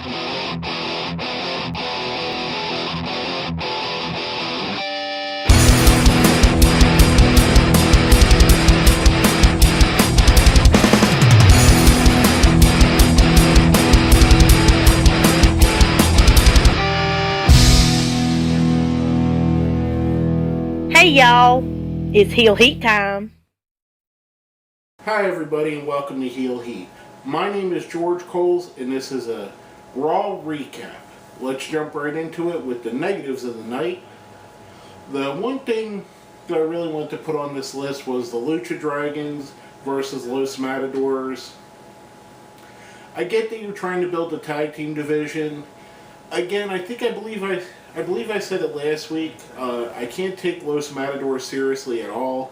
Hey y'all, it's Heel Heat time. Hi everybody and welcome to Heel Heat. My name is George Coles and this is a Raw recap. Let's jump right into it with the negatives of the night. The one thing that I really wanted to put on this list was the Lucha Dragons versus Los Matadors. I get that you're trying to build a tag team division. Again, I believe I said it last week. I can't take Los Matadors seriously at all.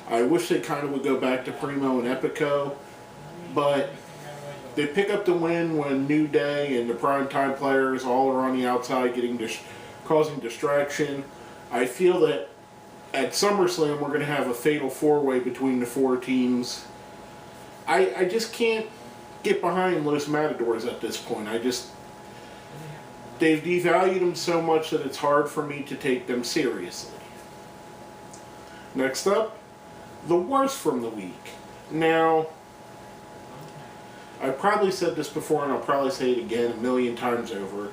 I wish they kind of would go back to Primo and Epico, but they pick up the win when New Day and the primetime players all are on the outside causing distraction. I feel that at SummerSlam we're going to have a fatal four-way between the four teams. I just can't get behind Los Matadors at this point. They've devalued them so much that it's hard for me to take them seriously. Next up, the worst from the week. Now, I've probably said this before and I'll probably say it again a million times over.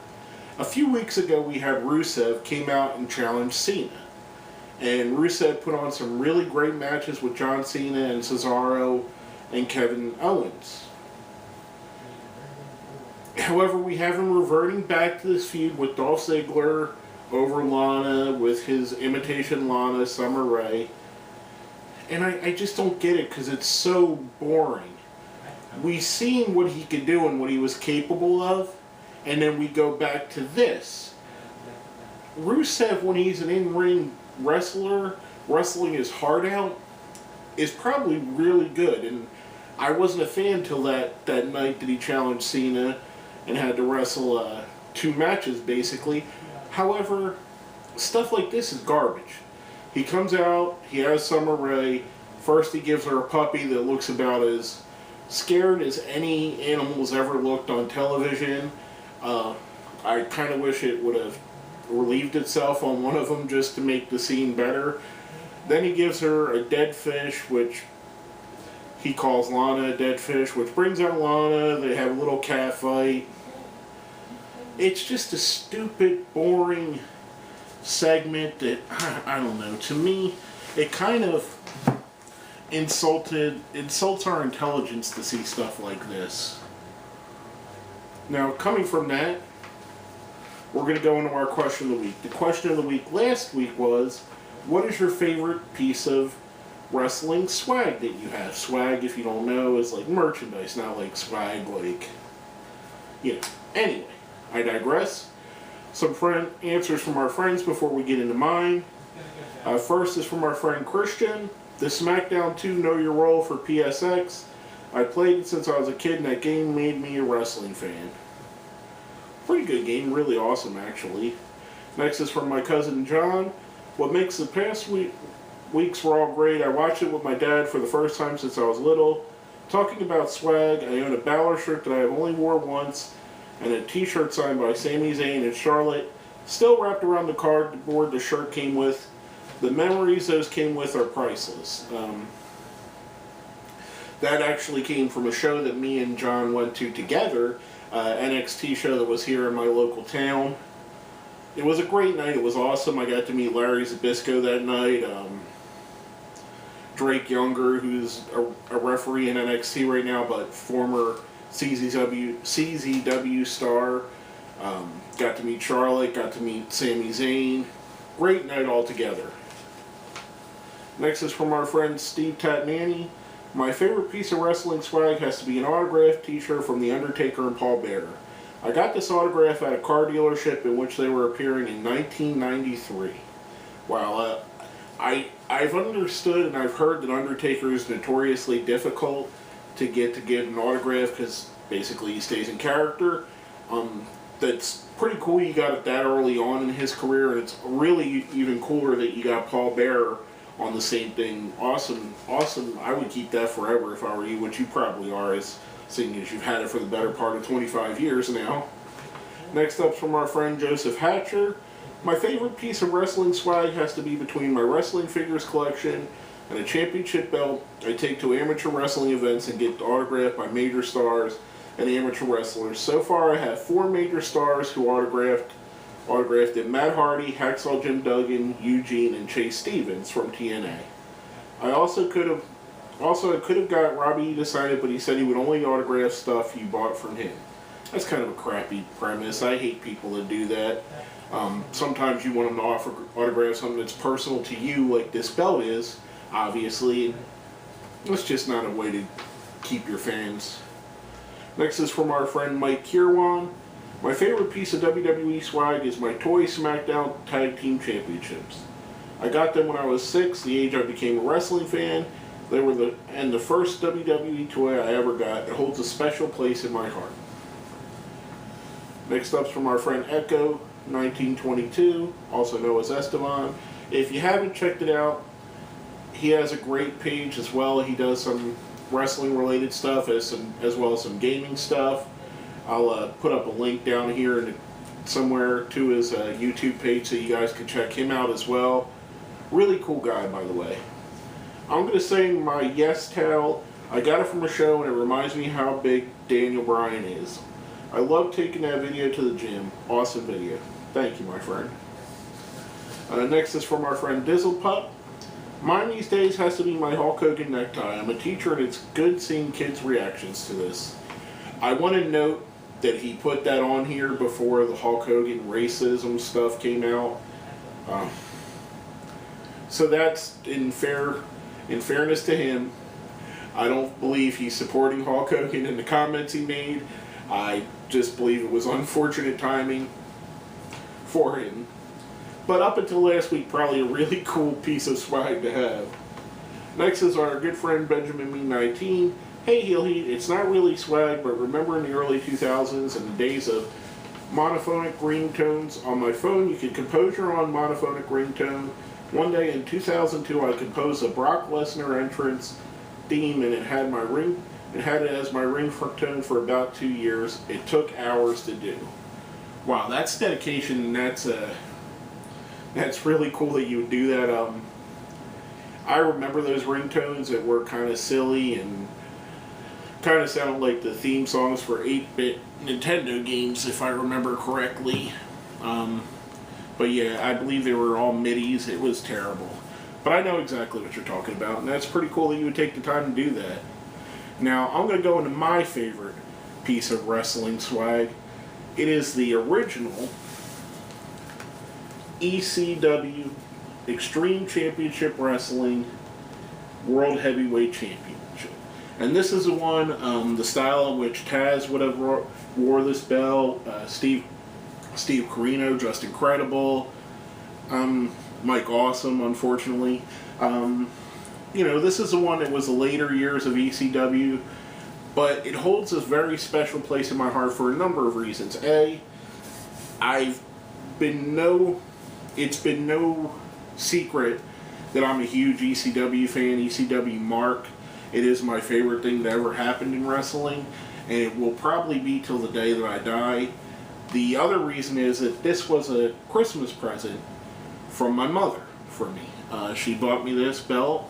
A few weeks ago we had Rusev came out and challenged Cena. And Rusev put on some really great matches with John Cena and Cesaro and Kevin Owens. However, we have him reverting back to this feud with Dolph Ziggler over Lana with his imitation Lana, Summer Rae. And I just don't get it because it's so boring. We've seen what he could do and what he was capable of, and then we go back to this. Rusev, when he's an in-ring wrestler, wrestling his heart out, is probably really good. And I wasn't a fan till that night that he challenged Cena and had to wrestle two matches, basically. However, stuff like this is garbage. He comes out, he has Summer Rae. First he gives her a puppy that looks about as scared as any animal's ever looked on television. I kind of wish it would have relieved itself on one of them just to make the scene better. Then he gives her a dead fish, which he calls Lana a dead fish, which brings out Lana. They have a little cat fight. It's just a stupid, boring segment that, I don't know, to me, it kind of insults our intelligence to see stuff like this. Now, coming from that, we're going to go into our question of the week. The question of the week last week was, what is your favorite piece of wrestling swag that you have? Swag, if you don't know, is like merchandise, not like swag like, Anyway, I digress. Some answers from our friends before we get into mine. First is from our friend Christian. The SmackDown 2 Know Your Role for PSX. I played it since I was a kid and that game made me a wrestling fan. Pretty good game, really awesome actually. Next is from my cousin John. What makes the past weeks Raw great? I watched it with my dad for the first time since I was little. Talking about swag, I own a Balor shirt that I have only wore once and a t-shirt signed by Sami Zayn and Charlotte, still wrapped around the cardboard the shirt came with. The memories those came with are priceless. That actually came from a show that me and John went to together, NXT show that was here in my local town. It was a great night. It was awesome. I got to meet Larry Zbyszko that night. Drake Younger, who's a referee in NXT right now, but former CZW star. Got to meet Charlotte, got to meet Sami Zayn. Great night altogether. Next is from our friend Steve Tatnani. My favorite piece of wrestling swag has to be an autographed t-shirt from The Undertaker and Paul Bearer. I got this autograph at a car dealership in which they were appearing in 1993. Wow, I've understood and I've heard that Undertaker is notoriously difficult to get an autograph because basically he stays in character. That's pretty cool you got it that early on in his career, and it's really even cooler that you got Paul Bearer on the same thing. Awesome. I would keep that forever if I were you, which you probably are, seeing as you've had it for the better part of 25 years now. Next up's from our friend Joseph Hatcher. My favorite piece of wrestling swag has to be between my wrestling figures collection and a championship belt I take to amateur wrestling events and get autographed by major stars and amateur wrestlers. So far I have 4 major stars who autographed it: Matt Hardy, Hacksaw Jim Duggan, Eugene, and Chase Stevens from TNA. I could have got Robbie E to sign it, but he said he would only autograph stuff you bought from him. That's kind of a crappy premise. I hate people that do that. Sometimes you want them to autograph something that's personal to you, like this belt is, obviously. It's just not a way to keep your fans. Next is from our friend Mike Kirwan. My favorite piece of WWE swag is my toy SmackDown Tag Team Championships. I got them when I was 6, the age I became a wrestling fan. They were the first WWE toy I ever got. It holds a special place in my heart. Next up's from our friend Echo 1922, also known as Esteban. If you haven't checked it out, he has a great page as well. He does some wrestling related stuff as well as some gaming stuff. I'll put up a link down here somewhere to his YouTube page so you guys can check him out as well. Really cool guy, by the way. I'm going to say my yes towel. I got it from a show and it reminds me how big Daniel Bryan is. I love taking that video to the gym. Awesome video. Thank you, my friend. Next is from our friend Dizzle Pup. Mine these days has to be my Hulk Hogan necktie. I'm a teacher and it's good seeing kids' reactions to this. I want to note that he put that on here before the Hulk Hogan racism stuff came out. So that's in fairness to him. I don't believe he's supporting Hulk Hogan in the comments he made. I just believe it was unfortunate timing for him. But up until last week, probably a really cool piece of swag to have. Next is our good friend Benjamin Me19. Hey Heel Heat, it's not really swag, but remember in the early 2000s and the days of monophonic ringtones on my phone, you could compose your own monophonic ringtone. One day in 2002, I composed a Brock Lesnar entrance theme, and it had it as my ringtone for about 2 years. It took hours to do. Wow, that's dedication, and that's really cool that you would do that. I remember those ringtones that were kind of silly and kind of sounded like the theme songs for 8-bit Nintendo games, if I remember correctly. But yeah, I believe they were all MIDIs. It was terrible. But I know exactly what you're talking about, and that's pretty cool that you would take the time to do that. Now, I'm going to go into my favorite piece of wrestling swag. It is the original ECW Extreme Championship Wrestling World Heavyweight Championship. And this is the one, the style in which Taz would have wore this belt, Steve Corino, just incredible, Mike Awesome, unfortunately. This is the one that was the later years of ECW, but it holds a very special place in my heart for a number of reasons. It's been no secret that I'm a huge ECW fan, ECW mark. It is my favorite thing that ever happened in wrestling, and it will probably be till the day that I die. The other reason is that this was a Christmas present from my mother for me. She bought me this belt.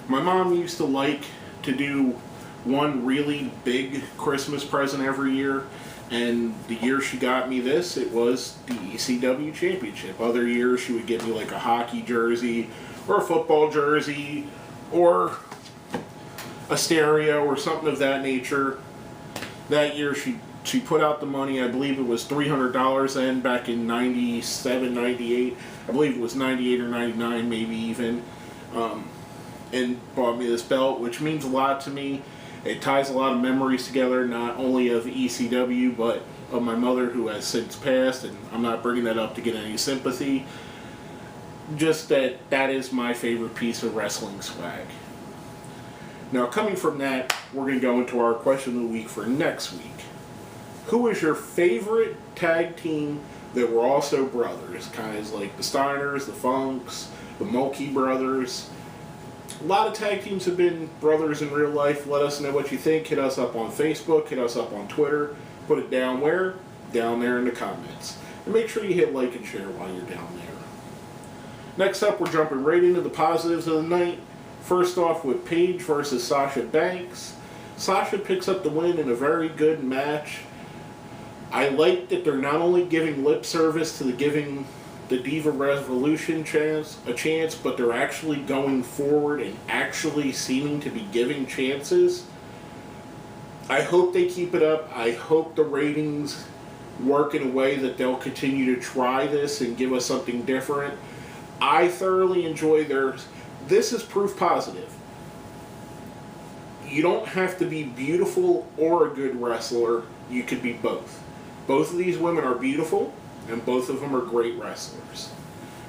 My mom used to like to do one really big Christmas present every year, and the year she got me this, it was the ECW Championship. Other years she would get me like a hockey jersey or a football jersey or a stereo or something of that nature. That year she put out the money. I believe it was $300 then, back in 97, 98. I believe it was 98 or 99 maybe even. And bought me this belt, which means a lot to me. It ties a lot of memories together, not only of ECW, but of my mother, who has since passed, and I'm not bringing that up to get any sympathy. Just that is my favorite piece of wrestling swag. Now, coming from that, we're going to go into our question of the week for next week. Who is your favorite tag team that were also brothers? Kind of like the Steiners, the Funks, the Mulkey brothers. A lot of tag teams have been brothers in real life. Let us know what you think. Hit us up on Facebook. Hit us up on Twitter. Put it down where? down there in the comments. And make sure you hit like and share while you're down there. Next up, we're jumping right into the positives of the night. First off with Paige versus Sasha Banks. Sasha picks up the win in a very good match. I like that they're not only giving lip service to giving the Diva Revolution a chance, but they're actually going forward and actually seeming to be giving chances. I hope they keep it up. I hope the ratings work in a way that they'll continue to try this and give us something different. I thoroughly enjoy theirs. This is proof positive. You don't have to be beautiful or a good wrestler. You could be both. Both of these women are beautiful, and both of them are great wrestlers.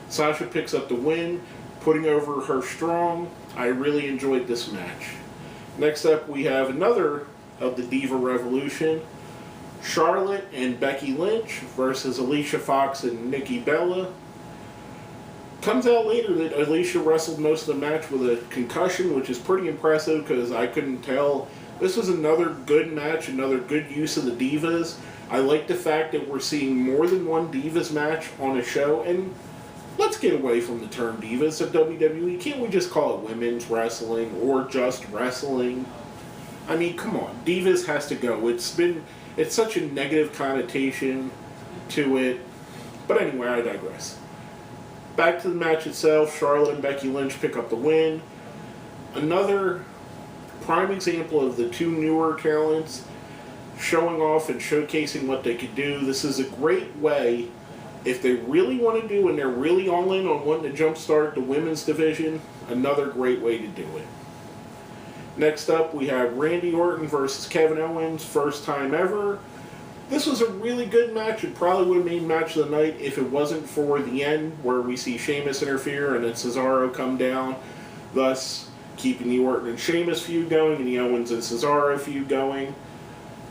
Sasha picks up the win, putting over her strong. I really enjoyed this match. Next up, we have another of the Diva Revolution. Charlotte and Becky Lynch versus Alicia Fox and Nikki Bella. Comes out later that Alicia wrestled most of the match with a concussion, which is pretty impressive because I couldn't tell. This was another good match, another good use of the Divas. I like the fact that we're seeing more than one Divas match on a show, and let's get away from the term Divas at WWE. Can't we just call it women's wrestling or just wrestling? I mean, come on. Divas has to go. It's such a negative connotation to it. But anyway, I digress. Back to the match itself, Charlotte and Becky Lynch pick up the win. Another prime example of the two newer talents showing off and showcasing what they could do. This is a great way, if they really want to do and they're really all in on wanting to jumpstart the women's division, another great way to do it. Next up, we have Randy Orton versus Kevin Owens, first time ever. This was a really good match. It probably would have made match of the night if it wasn't for the end where we see Sheamus interfere and then Cesaro come down, thus keeping the Orton and Sheamus feud going and the Owens and Cesaro feud going.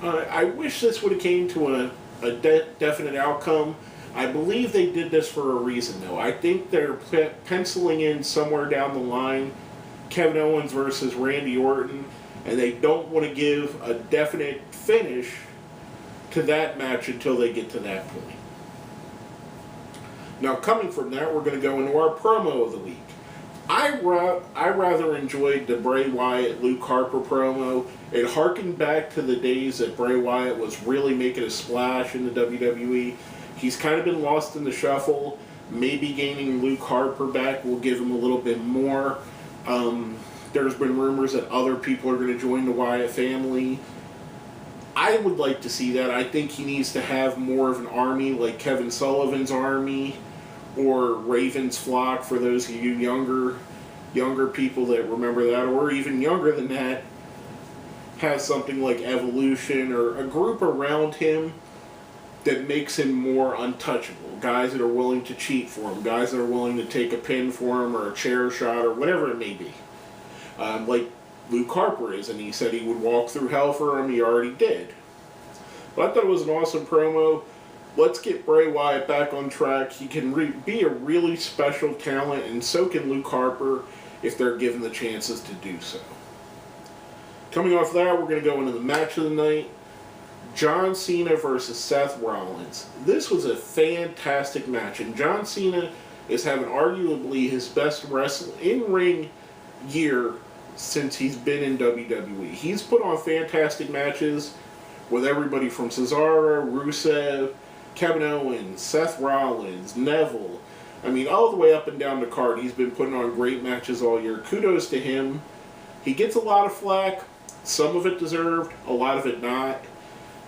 I wish this would have came to a definite outcome. I believe they did this for a reason, though. I think they're penciling in somewhere down the line Kevin Owens versus Randy Orton, and they don't want to give a definite finish to that match until they get to that point. Now, coming from that, we're going to go into our promo of the week. I rather enjoyed the Bray Wyatt Luke Harper promo. It harkened back to the days that Bray Wyatt was really making a splash in the WWE. He's kind of been lost in the shuffle. Maybe gaining Luke Harper back will give him a little bit more. There's been rumors that other people are going to join the Wyatt family. I would like to see that. I think he needs to have more of an army like Kevin Sullivan's army or Raven's flock for those of you younger people that remember that, or even younger than that, has something like Evolution or a group around him that makes him more untouchable. Guys that are willing to cheat for him, guys that are willing to take a pin for him or a chair shot or whatever it may be. Like Luke Harper is, and he said he would walk through hell for him. He already did. But I thought it was an awesome promo. Let's get Bray Wyatt back on track. He can be a really special talent, and so can Luke Harper if they're given the chances to do so. Coming off that, we're going to go into the match of the night. John Cena versus Seth Rollins. This was a fantastic match, and John Cena is having arguably his best in-ring year since he's been in WWE. He's put on fantastic matches with everybody from Cesaro, Rusev, Kevin Owens, Seth Rollins, Neville. I mean, all the way up and down the card, he's been putting on great matches all year. Kudos to him. He gets a lot of flack, some of it deserved, a lot of it not.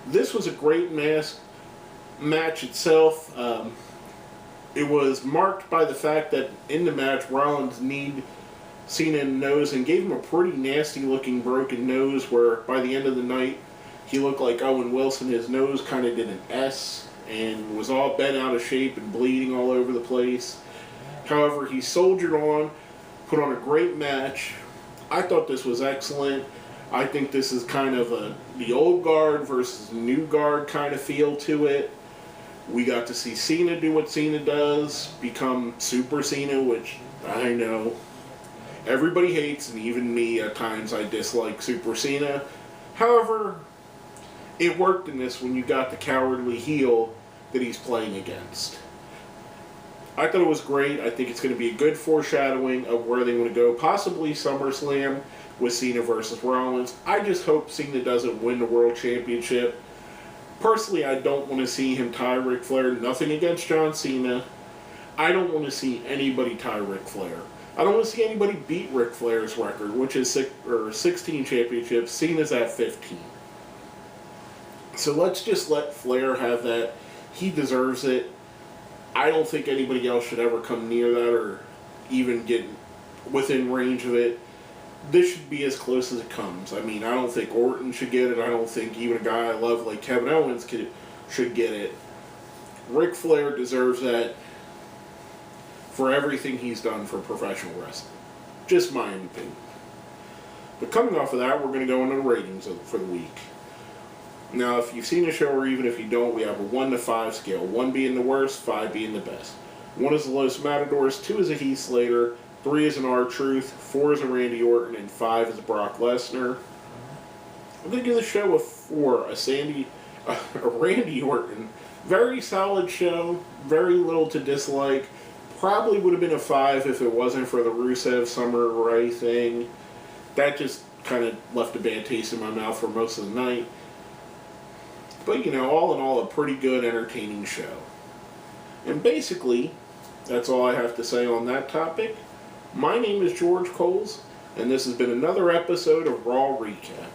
This was a great match itself. It was marked by the fact that in the match, Rollins kneed Cena in the nose and gave him a pretty nasty looking broken nose where by the end of the night, he looked like Owen Wilson. His nose kind of did an S and was all bent out of shape and bleeding all over the place. However, he soldiered on, put on a great match. I thought this was excellent. I think this is kind of the old guard versus new guard kind of feel to it. We got to see Cena do what Cena does, become Super Cena, which I know everybody hates, and even me at times I dislike Super Cena. However, it worked in this when you got the cowardly heel that he's playing against. I thought it was great. I think it's going to be a good foreshadowing of where they want to go. Possibly SummerSlam with Cena versus Rollins. I just hope Cena doesn't win the World Championship. Personally, I don't want to see him tie Ric Flair. Nothing against John Cena. I don't want to see anybody tie Ric Flair. I don't want to see anybody beat Ric Flair's record, which is 16 championships. Cena's at 15. So let's just let Flair have that. He deserves it. I don't think anybody else should ever come near that or even get within range of it. This should be as close as it comes. I mean, I don't think Orton should get it. I don't think even a guy I love like Kevin Owens should get it. Ric Flair deserves that for everything he's done for professional wrestling. Just my opinion. But coming off of that, we're going to go into the ratings for the week. Now, if you've seen the show, or even if you don't, we have a 1 to 5 scale. 1 being the worst, 5 being the best. 1 is the Los Matadors, 2 is a Heath Slater, 3 is an R-Truth, 4 is a Randy Orton, and 5 is a Brock Lesnar. I'm going to give the show a 4, a Randy Orton. Very solid show, very little to dislike. Probably would have been a 5 if it wasn't for the Rusev Summer Rae thing. That just kind of left a bad taste in my mouth for most of the night. But, you know, all in all, a pretty good, entertaining show. And basically, that's all I have to say on that topic. My name is George Coles, and this has been another episode of Raw Recap.